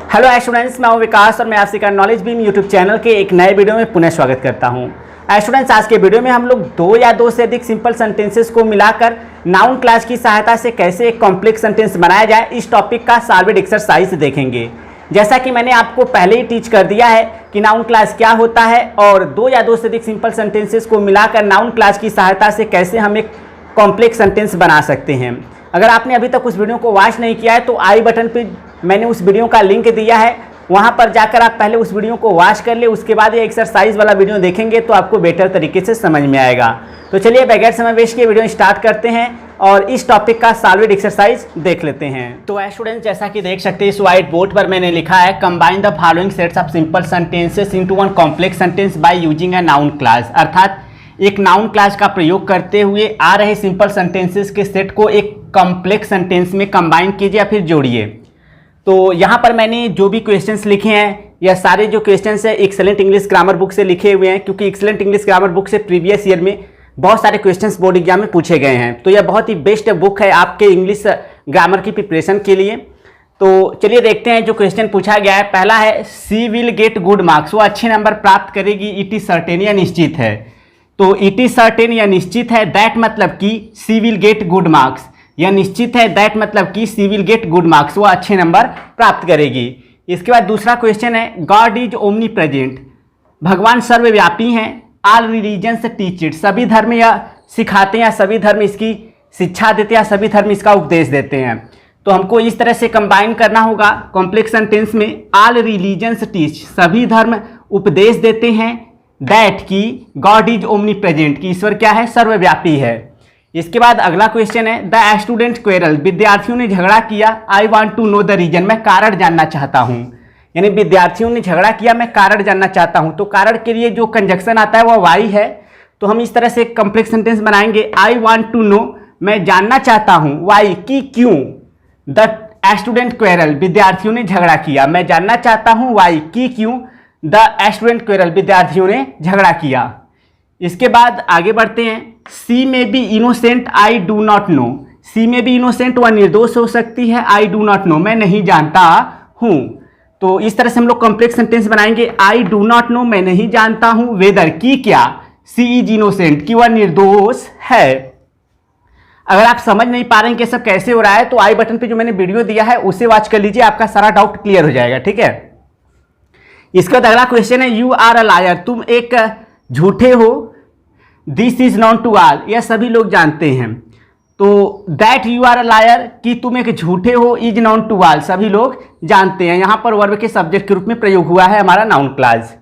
Hello students, मैं हूं विकास और मैं आपसे का नॉलेज बीम यूट्यूब चैनल के एक नए वीडियो में पुनः स्वागत करता हूं। स्टूडेंट्स, आज के वीडियो में हम लोग दो या दो से अधिक सिंपल सेंटेंसेस को मिलाकर नाउन क्लास की सहायता से कैसे एक कॉम्प्लेक्स सेंटेंस बनाया जाए, इस टॉपिक का सॉल्व्ड एक्सरसाइज देखेंगे। जैसा कि मैंने आपको पहले ही टीच कर दिया है कि नाउन क्लास क्या होता है और दो या दो से अधिक सिंपल सेंटेंसेस को मिलाकर नाउन क्लास की सहायता से कैसे हम एक कॉम्प्लेक्स सेंटेंस बना सकते हैं। अगर आपने अभी तक उस वीडियो को वॉच नहीं किया है तो आई बटन पे मैंने उस वीडियो का लिंक दिया है, वहां पर जाकर आप पहले उस वीडियो को वॉच कर ले, उसके बाद ये एक्सरसाइज वाला वीडियो देखेंगे तो आपको बेटर तरीके से समझ में आएगा। तो चलिए बगैर समय वेस्ट किए वीडियो स्टार्ट करते हैं और इस टॉपिक का सॉल्व्ड एक्सरसाइज देख लेते हैं। तो स्टूडेंट्स, जैसा कि देख सकते हैं इस व्हाइट बोर्ड पर मैंने लिखा है combine the following sets of simple sentences into one complex sentence by using a noun class. अर्थात एक नाउन क्लास का प्रयोग करते हुए आ रहे सिंपल सेंटेंसेस के सेट को एक कॉम्प्लेक्स सेंटेंस में कंबाइन कीजिए या फिर जोड़िए। तो यहाँ पर मैंने जो भी क्वेश्चंस लिखे हैं यह सारे जो क्वेश्चंस है एक्सेलेंट इंग्लिश ग्रामर बुक से लिखे हुए हैं, क्योंकि एक्सेलेंट इंग्लिश ग्रामर बुक से प्रीवियस ईयर में बहुत सारे क्वेश्चंस बोर्ड एग्जाम में पूछे गए हैं। तो यह बहुत ही बेस्ट बुक है आपके इंग्लिश ग्रामर की प्रिपरेशन के लिए। तो चलिए देखते हैं जो क्वेश्चन पूछा गया है। पहला है सी विल गेट गुड मार्क्स, वो अच्छे नंबर प्राप्त करेगी। इट इज सर्टेन या निश्चित है, तो इट इज सर्टेन या निश्चित है, दैट मतलब कि सी विल गेट गुड मार्क्स। यह निश्चित है, दैट मतलब कि सी विल गेट गुड मार्क्स, वो अच्छे नंबर प्राप्त करेगी। इसके बाद दूसरा क्वेश्चन है गॉड इज ओमनी प्रेजेंट, भगवान सर्वव्यापी हैं। ऑल रिलीजन्स टीच इट, सभी धर्म यह सिखाते हैं या सभी धर्म इसकी शिक्षा देते हैं या सभी धर्म इसका उपदेश देते हैं। तो हमको इस तरह से कंबाइन करना होगा कॉम्प्लेक्स सेंटेंस में। ऑल रिलीजन्स टीच, सभी धर्म उपदेश देते हैं। दैट की गॉड इज ओमनी प्रेजेंट, की ईश्वर क्या है, सर्वव्यापी है। इसके बाद अगला क्वेश्चन है द स्टूडेंट क्वेरल, विद्यार्थियों ने झगड़ा किया। I want to know the reason, मैं कारण जानना चाहता हूँ। यानी विद्यार्थियों ने झगड़ा किया, मैं कारण जानना चाहता हूँ। तो कारण के लिए जो कंजक्शन आता है वह वाई है। तो हम इस तरह से कॉम्प्लेक्स सेंटेंस बनाएंगे आई वॉन्ट टू नो, मैं जानना चाहता हूँ। वाई की क्यों। द स्टूडेंट क्वेरल, विद्यार्थियों ने झगड़ा किया, मैं जानना चाहता हूँ। वाई की क्यों। द स्टूडेंट क्वेरल, विद्यार्थियों ने झगड़ा किया। इसके बाद आगे बढ़ते हैं। See me be innocent, I do not know. See me be innocent, वह निर्दोष हो सकती है। आई डू नॉट नो, मैं नहीं जानता हूँ। तो इस तरह से हम लोग कॉम्प्लेक्स सेंटेंस बनाएंगे। आई डू नॉट नो, मैं नहीं जानता हूँ। वेदर की क्या, सी इज इनोसेंट, कि वह निर्दोष है। अगर आप समझ नहीं पा रहे हैं कि सब कैसे हो रहा है तो आई बटन पे जो मैंने वीडियो दिया है उसे वॉच कर लीजिए, आपका सारा डाउट क्लियर हो जाएगा। ठीक है। इसके बाद अगला क्वेश्चन है यू आर अ लायर, तुम एक झूठे हो। This is known to all, यह सभी लोग जानते हैं। तो that you are a liar, कि तुम एक झूठे हो। इज नॉन टू ऑल, सभी लोग जानते हैं। यहाँ पर वर्ब के सब्जेक्ट के रूप में प्रयोग हुआ है हमारा नाउन क्लास।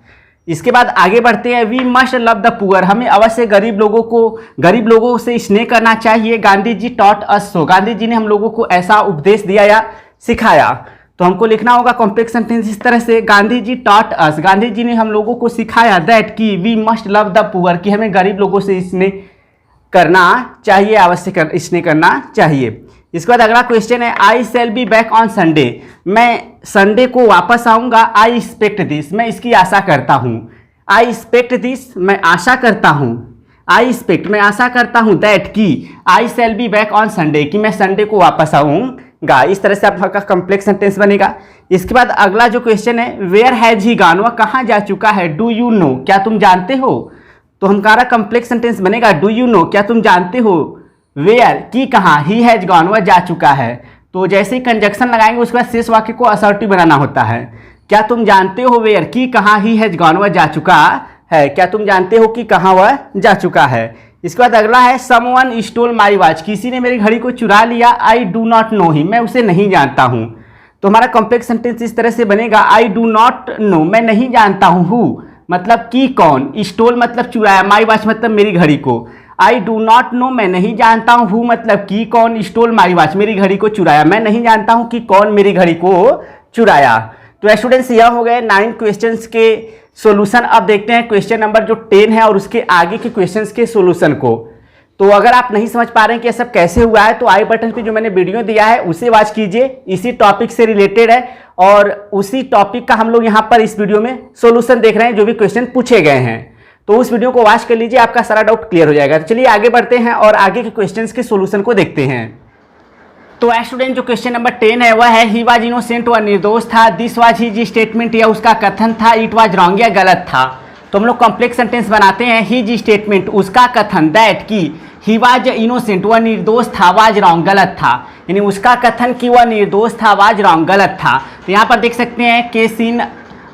इसके बाद आगे बढ़ते हैं। We must love the poor, हमें अवश्य गरीब लोगों से स्नेह करना चाहिए। Gandhi ji taught us so, Gandhi ji ने हम लोगों को ऐसा उपदेश दिया या सिखाया। तो हमको लिखना होगा कॉम्प्लेक्स सेंटेंस इस तरह से। गांधी जी टॉट अस, गांधी जी ने हम लोगों को सिखाया। दैट की we must love the poor, कि हमें गरीब लोगों से स्नेह करना चाहिए, आवश्यक स्नेह करना चाहिए। इसके बाद अगला क्वेश्चन है I shall be back on Sunday, मैं संडे को वापस आऊँगा। आई एक्सपेक्ट दिस, मैं इसकी आशा करता हूँ। आई एक्सपेक्ट दिस, मैं आशा करता हूँ। आई एक्सपेक्ट, मैं आशा करता हूँ। दैट की I shall be back on Sunday, कि मैं संडे को वापस आऊँगा। इस तरह से आपका कॉम्प्लेक्स सेंटेंस बनेगा। इसके बाद अगला जो क्वेश्चन है वेयर हैज ही गॉन, वह कहाँ जा चुका है। डू यू नो, क्या तुम जानते हो। तो हमारा कॉम्प्लेक्स सेंटेंस बनेगा डू यू नो, क्या तुम जानते हो। वेयर की कहाँ, ही हैज गॉन, वह जा चुका है। तो जैसे ही कंजक्शन लगाएंगे उसके बाद शेष वाक्य को असर्टिव बनाना होता है। क्या तुम जानते हो वेयर की कहाँ, ही हैज गॉन, वह जा चुका है। क्या तुम जानते हो कि कहाँ वह जा चुका है। इसके बाद अगला है समवन स्टोल माई वॉच, किसी ने मेरी घड़ी को चुरा लिया। आई डू नॉट नो हिम, मैं उसे नहीं जानता हूँ। तो हमारा कॉम्प्लेक्स सेंटेंस इस तरह से बनेगा आई डू नॉट नो, मैं नहीं जानता हूँ। हु मतलब कि कौन, स्टोल मतलब चुराया, माई वॉच मतलब मेरी घड़ी को। आई डू नॉट नो, मैं नहीं जानता हूँ। हु मतलब कि कौन, स्टोल माई वॉच, मेरी घड़ी को चुराया। मैं नहीं जानता हूँ कि कौन मेरी घड़ी को चुराया। तो स्टूडेंट्स, यह हो गए 9 क्वेश्चंस के सॉल्यूशन। अब देखते हैं क्वेश्चन नंबर जो 10 है और उसके आगे के क्वेश्चंस के सॉल्यूशन को। तो अगर आप नहीं समझ पा रहे हैं कि यह सब कैसे हुआ है तो आई बटन पे जो मैंने वीडियो दिया है उसे वॉच कीजिए, इसी टॉपिक से रिलेटेड है और उसी टॉपिक का हम लोग यहाँ पर इस वीडियो में सॉल्यूशन देख रहे हैं जो भी क्वेश्चन पूछे गए हैं। तो उस वीडियो को वॉच कर लीजिए, आपका सारा डाउट क्लियर हो जाएगा। तो चलिए आगे बढ़ते हैं और आगे के क्वेश्चंस के सॉल्यूशन को देखते हैं। तो स्टूडेंट जो क्वेश्चन नंबर 10 है वह है ही वाज इनोसेंट, वह निर्दोष था। दिस वाज हिज स्टेटमेंट, या उसका कथन था। इट वाज रॉन्ग, या गलत था। तो हम लोग कॉम्प्लेक्स सेंटेंस बनाते हैं। हिज स्टेटमेंट, उसका कथन, दैट की ही वाज इनोसेंट, वह निर्दोष था, वाज रॉन्ग, गलत था। यानी उसका कथन कि वह निर्दोष था, वाज रॉन्ग, गलत था। तो यहाँ पर देख सकते हैं केस इन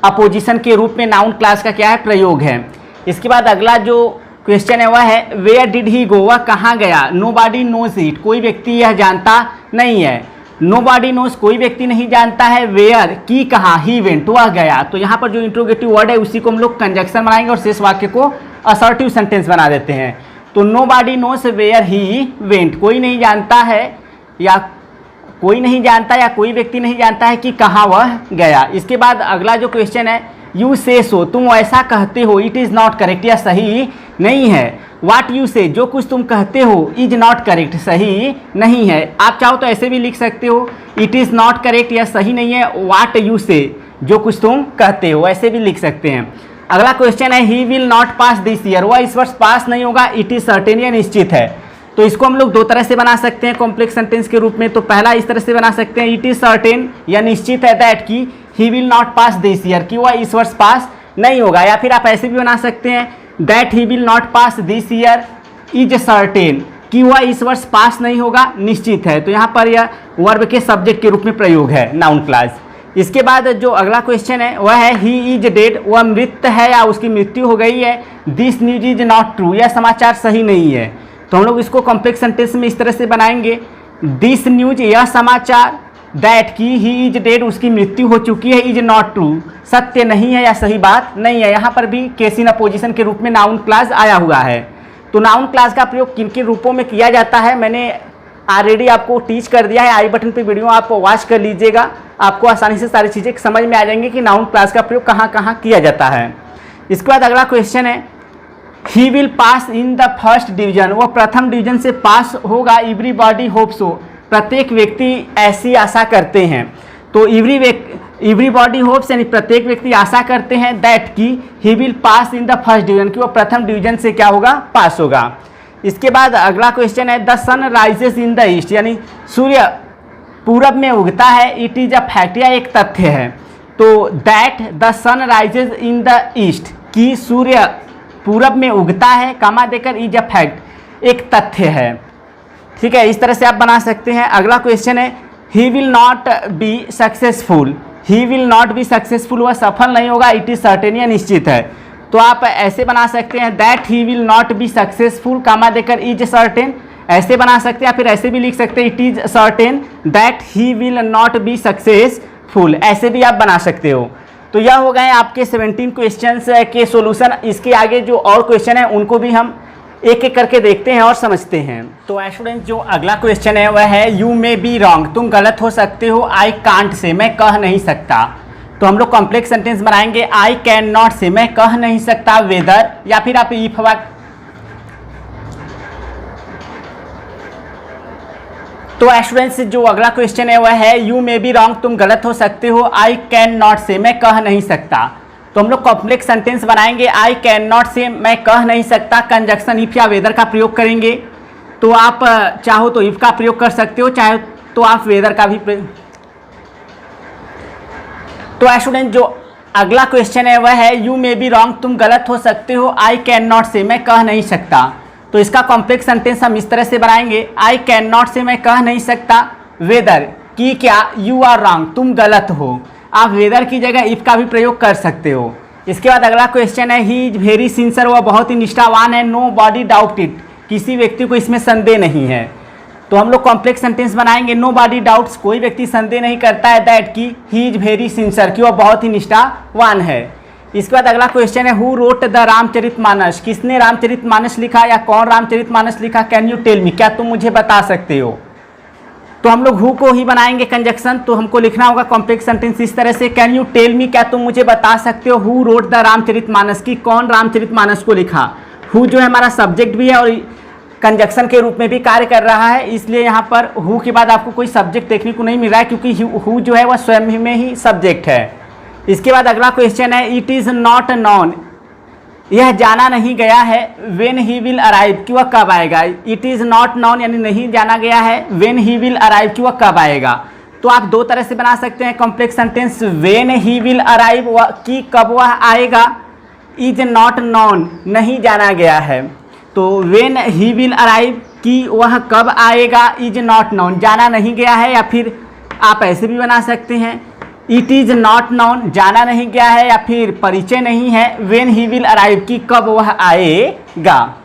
अपोजिशन के रूप में नाउन क्लास का क्या है, प्रयोग है। इसके बाद अगला जो क्वेश्चन है वह है वेयर डिड ही गो, वह कहाँ गया। नोबॉडी नोज इट, कोई व्यक्ति यह जानता नहीं है। नोबॉडी नोज, कोई व्यक्ति नहीं जानता है। वेयर की कहाँ, ही वेंट, वह गया। तो यहाँ पर जो इंट्रोगेटिव वर्ड है उसी को हम लोग कंजक्शन बनाएंगे और शेष वाक्य को असर्टिव सेंटेंस बना देते हैं। तो nobody knows where he went, कोई नहीं जानता है या कोई नहीं जानता या कोई व्यक्ति नहीं जानता है कि कहाँ वह गया। इसके बाद अगला जो क्वेश्चन है यू से सो, तुम ऐसा कहते हो। इट इज़ नॉट करेक्ट, या सही नहीं है। वाट यू से, जो कुछ तुम कहते हो। इज नॉट करेक्ट, सही नहीं है। आप चाहो तो ऐसे भी लिख सकते हो, इट इज़ नॉट करेक्ट, या सही नहीं है। वाट यू से, जो कुछ तुम कहते हो, ऐसे भी लिख सकते हैं। अगला क्वेश्चन है ही will not pass this year, वह इस वर्ष पास नहीं होगा। इट इज़ सर्टेन, या निश्चित है। तो इसको हम लोग दो तरह से बना सकते हैं कॉम्प्लेक्स सेंटेंस के रूप में। तो पहला इस तरह से बना सकते हैं, इट इज़ सर्टेन, या निश्चित है, दैट की ही will not pass this year, कि वह इस वर्ष पास नहीं होगा। या फिर आप ऐसे भी बना सकते हैं, that he will not pass this year is certain, कि वह इस वर्ष पास नहीं होगा, निश्चित है। तो यहाँ पर यह वर्ब के सब्जेक्ट के रूप में प्रयोग है, नाउन क्लास। इसके बाद जो अगला क्वेश्चन है वह है ही इज डेड, वह मृत है या उसकी मृत्यु हो गई है। This news is not true, यह समाचार सही नहीं है। तो हम लोग इसको कॉम्प्लेक्स सेंटेंस में इस तरह से बनाएंगे, दिस न्यूज, यह समाचार, दैट की ही इज डेड, उसकी मृत्यु हो चुकी है, इज नॉट ट्रू, सत्य नहीं है या सही बात नहीं है। यहाँ पर भी केस इन अपोजिशन के रूप में नाउन क्लास आया हुआ है। तो नाउन क्लास का प्रयोग किन किन रूपों में किया जाता है मैंने ऑलरेडी आपको टीच कर दिया है। आई बटन पे वीडियो आप वॉच कर लीजिएगा, आपको आसानी से सारी चीज़ें समझ में आ जाएंगी कि नाउन क्लास का प्रयोग कहाँ कहाँ किया जाता है। इसके बाद अगला क्वेश्चन है he will pass in the first division, वह प्रथम डिवीजन से पास होगा। एवरीबॉडी होप सो, प्रत्येक व्यक्ति ऐसी आशा करते हैं। तो एवरीबॉडी होप्स यानी प्रत्येक व्यक्ति आशा करते हैं, दैट की he will pass in the first division, कि वह प्रथम डिवीजन से क्या होगा, पास होगा। इसके बाद अगला क्वेश्चन है the sun rises in the east, यानी सूर्य पूरब में उगता है। इट इज अ फैक्ट, या एक तथ्य है। तो that the sun rises in the east, कि सूर्य पूरब में उगता है, कामा देकर इज अ फैक्ट, एक तथ्य है। ठीक है, इस तरह से आप बना सकते हैं। अगला क्वेश्चन है ही will not be successful, he will not be successful, वह सफल नहीं होगा। इट इज सर्टेन, या निश्चित है। तो आप ऐसे बना सकते हैं that he will not be successful, comma देकर इज सर्टेन, ऐसे बना सकते हैं। या फिर ऐसे भी लिख सकते हैं it is certain that he will not be successful, ऐसे भी आप बना सकते हो। तो यह हो गए आपके 17 क्वेश्चंस के सॉल्यूशन। इसके आगे जो और क्वेश्चन है उनको भी हम एक एक करके देखते हैं और समझते हैं। तो स्टूडेंट जो अगला क्वेश्चन है वह है यू मे बी रॉन्ग, तुम गलत हो सकते हो। आई कांट से, मैं कह नहीं सकता। तो हम लोग कॉम्प्लेक्स सेंटेंस बनाएंगे आई कैन नॉट से, मैं कह नहीं सकता वेदर, या फिर आप इफ वाक्य। तो स्टूडेंट्स जो अगला क्वेश्चन है वह है यू मे बी रॉन्ग, तुम गलत हो सकते हो। आई कैन नॉट से, मैं कह नहीं सकता। तो हम लोग कॉम्प्लेक्स सेंटेंस बनाएंगे आई कैन नॉट से, मैं कह नहीं सकता। कंजक्शन इफ या वेदर का प्रयोग करेंगे। तो आप चाहो तो इफ का प्रयोग कर सकते हो, चाहे तो आप वेदर का भी तो स्टूडेंट जो अगला क्वेश्चन है वह है यू मे बी रॉन्ग, तुम गलत हो सकते हो। आई कैन नॉट से, मैं कह नहीं सकता। तो इसका कॉम्प्लेक्स सेंटेंस हम इस तरह से बनाएंगे आई कैन नॉट से, मैं कह नहीं सकता वेदर की क्या, यू आर रॉन्ग, तुम गलत हो। आप वेदर की जगह इफ का भी प्रयोग कर सकते हो। इसके बाद अगला क्वेश्चन है ही इज वेरी सिंसियर, वह बहुत ही निष्ठावान है। नो बॉडी डाउट इट, किसी व्यक्ति को इसमें संदेह नहीं है। तो हम लोग कॉम्प्लेक्स सेंटेंस बनाएंगे नो बॉडी डाउट्स, कोई व्यक्ति संदेह नहीं करता है, दैट की ही इज वेरी सिंसियर, कि वह बहुत ही निष्ठावान है। इसके बाद अगला क्वेश्चन है हु रोट द रामचरितमानस, किसने रामचरितमानस लिखा या कौन रामचरितमानस लिखा। कैन यू टेल मी, क्या तुम मुझे बता सकते हो। तो हम लोग हु को ही बनाएंगे कंजक्शन। तो हमको लिखना होगा कॉम्प्लेक्स सेंटेंस इस तरह से कैन यू टेल मी, क्या तुम मुझे बता सकते हो हु रोट द रामचरितमानस, की कौन रामचरितमानस को लिखा। हु जो है हमारा सब्जेक्ट भी है और कंजक्शन के रूप में भी कार्य कर रहा है, इसलिए यहाँ पर हु के बाद आपको कोई सब्जेक्ट देखने को नहीं मिल रहा है, क्योंकि हु जो है वह स्वयं में ही सब्जेक्ट है। इसके बाद अगला क्वेश्चन है इट इज़ नॉट नॉन, यह जाना नहीं गया है व्हेन ही विल अराइव कि वह कब आएगा। इट इज़ नॉट नॉन यानी नहीं जाना गया है व्हेन ही विल अराइव कि वह कब आएगा। तो आप दो तरह से बना सकते हैं complex sentence, when he will arrive कि कब वह आएगा, इज नॉट नॉन नहीं जाना गया है। तो व्हेन ही विल अराइव कि वह कब आएगा, इज नॉट नॉन जाना नहीं गया है। या फिर आप ऐसे भी बना सकते हैं, इट इज़ नॉट नॉन जाना नहीं गया है या फिर परिचय नहीं है व्हेन ही विल अराइव कि कब वह आएगा।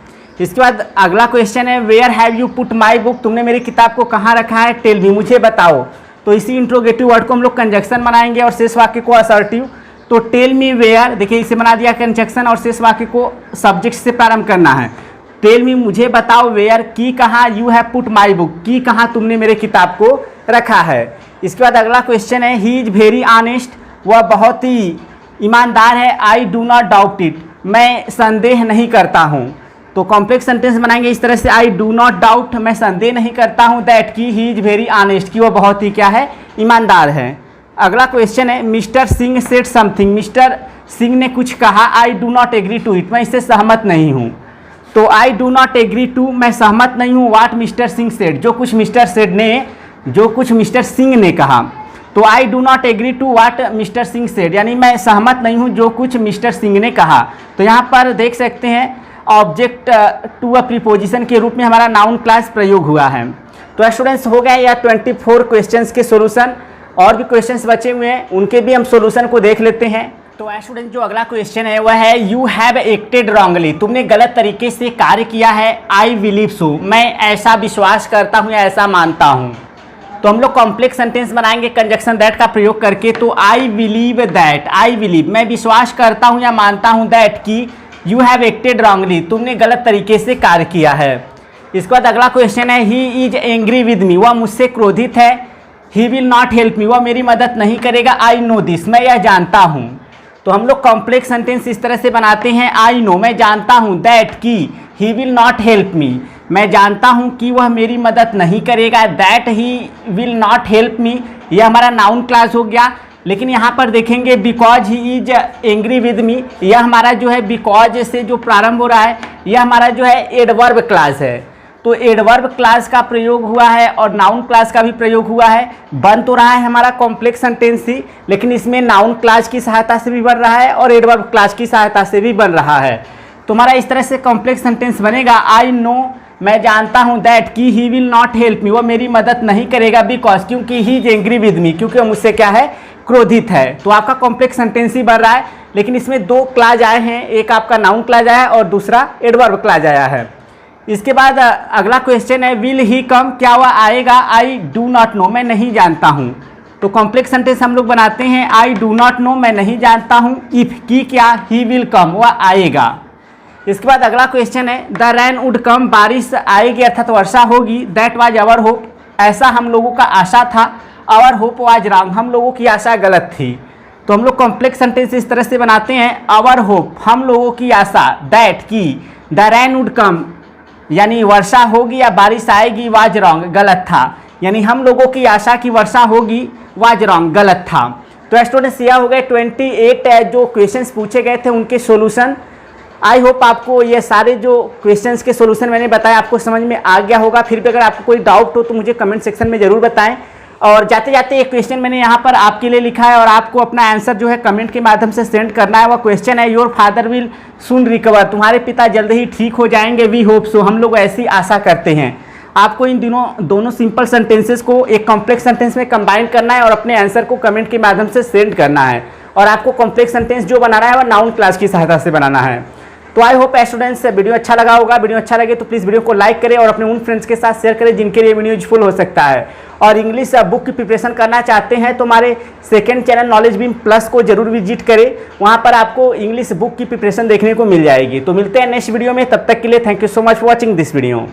इसके बाद अगला क्वेश्चन है where have you put my book, तुमने मेरी किताब को कहाँ रखा है, टेल मी मुझे बताओ। तो इसी इंट्रोगेटिव वर्ड को हम लोग कंजक्शन बनाएंगे और शेष वाक्य को असर्टिव। तो टेल मी वेयर, देखिए इसे बना दिया कंजक्शन और शेष वाक्य को सब्जेक्ट से प्रारंभ करना है। टेल मी मुझे बताओ, वेयर की कहाँ, you have put my book की कहाँ तुमने मेरे किताब को रखा है। इसके बाद अगला क्वेश्चन है ही इज़ वेरी ऑनेस्ट, वह बहुत ही ईमानदार है, आई डू नॉट डाउट इट मैं संदेह नहीं करता हूँ। तो कॉम्प्लेक्स सेंटेंस बनाएंगे इस तरह से, आई डू नॉट डाउट मैं संदेह नहीं करता हूँ, दैट की ही इज़ वेरी ऑनेस्ट कि वह बहुत ही क्या है, ईमानदार है। अगला क्वेश्चन है mister Singh said something, mister Singh ने कुछ कहा, I do not agree to it मैं इससे सहमत नहीं हूँ। तो I do not agree to मैं सहमत नहीं हूँ वाट मिस्टर सिंह सेड जो कुछ मिस्टर सिंह ने कहा। तो I do not agree to what mister Singh said यानी मैं सहमत नहीं हूँ जो कुछ मिस्टर सिंह ने कहा। तो यहाँ पर देख सकते हैं ऑब्जेक्ट टू अ प्रीपोजिशन के रूप में हमारा नाउन क्लास प्रयोग हुआ है। तो स्टूडेंट्स हो गए या 24 क्वेश्चंस के सॉल्यूशन, और भी क्वेश्चंस बचे हुए हैं उनके भी हम सॉल्यूशन को देख लेते हैं। तो स्टूडेंट जो अगला क्वेश्चन है वह है यू हैव एक्टेड रॉन्गली, तुमने गलत तरीके से कार्य किया है, आई बिलीव सो मैं ऐसा विश्वास करता हूँ या ऐसा मानता हूँ। तो हम लोग कॉम्प्लेक्स सेंटेंस बनाएंगे कंजक्शन दैट का प्रयोग करके। तो I believe that, I believe मैं विश्वास करता हूँ या मानता हूँ, दैट की यू हैव एक्टेड रॉन्गली तुमने गलत तरीके से कार्य किया है। इसके बाद अगला क्वेश्चन है he is angry with me, वह मुझसे क्रोधित है, ही विल नॉट हेल्प मी वह मेरी मदद नहीं करेगा, आई नो दिस मैं यह जानता हूँ। तो हम लोग कॉम्प्लेक्स सेंटेंस इस तरह से बनाते हैं, आई नो मैं जानता हूँ, दैट की ही विल नॉट हेल्प मी मैं जानता हूँ कि वह मेरी मदद नहीं करेगा, that he will not help me यह हमारा नाउन क्लास हो गया। लेकिन यहाँ पर देखेंगे because he is angry with me, यह हमारा जो है बिकॉज से जो प्रारंभ हो रहा है यह हमारा जो है एडवर्ब क्लास है। तो एडवर्ब क्लास का प्रयोग हुआ है और नाउन क्लास का भी प्रयोग हुआ है। बन तो रहा है हमारा कॉम्प्लेक्स सेंटेंस ही, लेकिन इसमें नाउन क्लास की सहायता से भी बन रहा है और एडवर्ब क्लास की सहायता से भी बन रहा है। तो हमारा इस तरह से कॉम्प्लेक्स सेंटेंस बनेगा, आई नो मैं जानता हूँ, दैट की ही विल नॉट हेल्प मी वह मेरी मदद नहीं करेगा, बिकॉज क्योंकि he is angry with me क्योंकि वह मुझसे क्या है, क्रोधित है। तो आपका कॉम्प्लेक्स सेंटेंस ही बन रहा है, लेकिन इसमें दो क्लास आए हैं, एक आपका नाउन क्लास आया है और दूसरा एडवर्ब क्लास आया है। इसके बाद अगला क्वेश्चन है विल ही कम, क्या वह आएगा, आई डू नॉट नो मैं नहीं जानता हूँ। तो कॉम्प्लेक्स सेंटेंस हम लोग बनाते हैं, आई डू नॉट नो मैं नहीं जानता हूँ, इफ की क्या, ही विल कम वह आएगा। इसके बाद अगला क्वेश्चन है द रैन वुड कम बारिश आएगी अर्थात वर्षा होगी, दैट वाज आवर होप ऐसा हम लोगों का आशा था, आवर होप वाज रॉन्ग हम लोगों की आशा गलत थी। तो हम लोग कॉम्प्लेक्स सेंटेंस इस तरह से बनाते हैं, आवर होप हम लोगों की आशा, दैट की द रैन वुड कम यानी वर्षा होगी या बारिश आएगी, वाज रॉन्ग गलत था, यानी हम लोगों की आशा की वर्षा होगी वाज रॉन्ग गलत था। तो स्टूडेंट्स यह हो गए 28 जो क्वेश्चंस पूछे गए थे उनके सॉल्यूशन। आई होप आपको ये सारे जो क्वेश्चंस के सॉल्यूशन मैंने बताया आपको समझ में आ गया होगा। फिर भी अगर आपको कोई डाउट हो तो मुझे कमेंट सेक्शन में ज़रूर बताएं। और जाते जाते एक क्वेश्चन मैंने यहाँ पर आपके लिए लिखा है और आपको अपना आंसर जो है कमेंट के माध्यम से सेंड करना है। वह क्वेश्चन है your father will soon recover, तुम्हारे पिता जल्द ही ठीक हो जाएंगे, वी होप सो हम लोग ऐसी आशा करते हैं। आपको इन दोनों सिंपल सेंटेंसेस को एक कॉम्प्लेक्स सेंटेंस में कंबाइन करना है और अपने आंसर को कमेंट के माध्यम से सेंड करना है। और आपको कॉम्प्लेक्स सेंटेंस जो बनाना है वह नाउन क्लास की सहायता से बनाना है। तो आई होप स्टूडेंट्स वीडियो अच्छा लगा होगा। वीडियो अच्छा लगे तो प्लीज़ वीडियो को लाइक करें और अपने उन फ्रेंड्स के साथ शेयर करें जिनके लिए वीडियो यूजफुल हो सकता है। और इंग्लिश बुक की प्रिपरेशन करना चाहते हैं तो हमारे second channel knowledge beam plus को जरूर विजिट करें, वहाँ पर आपको इंग्लिश बुक की प्रिपरेशन देखने को मिल जाएगी। तो मिलते हैं नेक्स्ट वीडियो में, तब तक के लिए thank you so much for watching this video.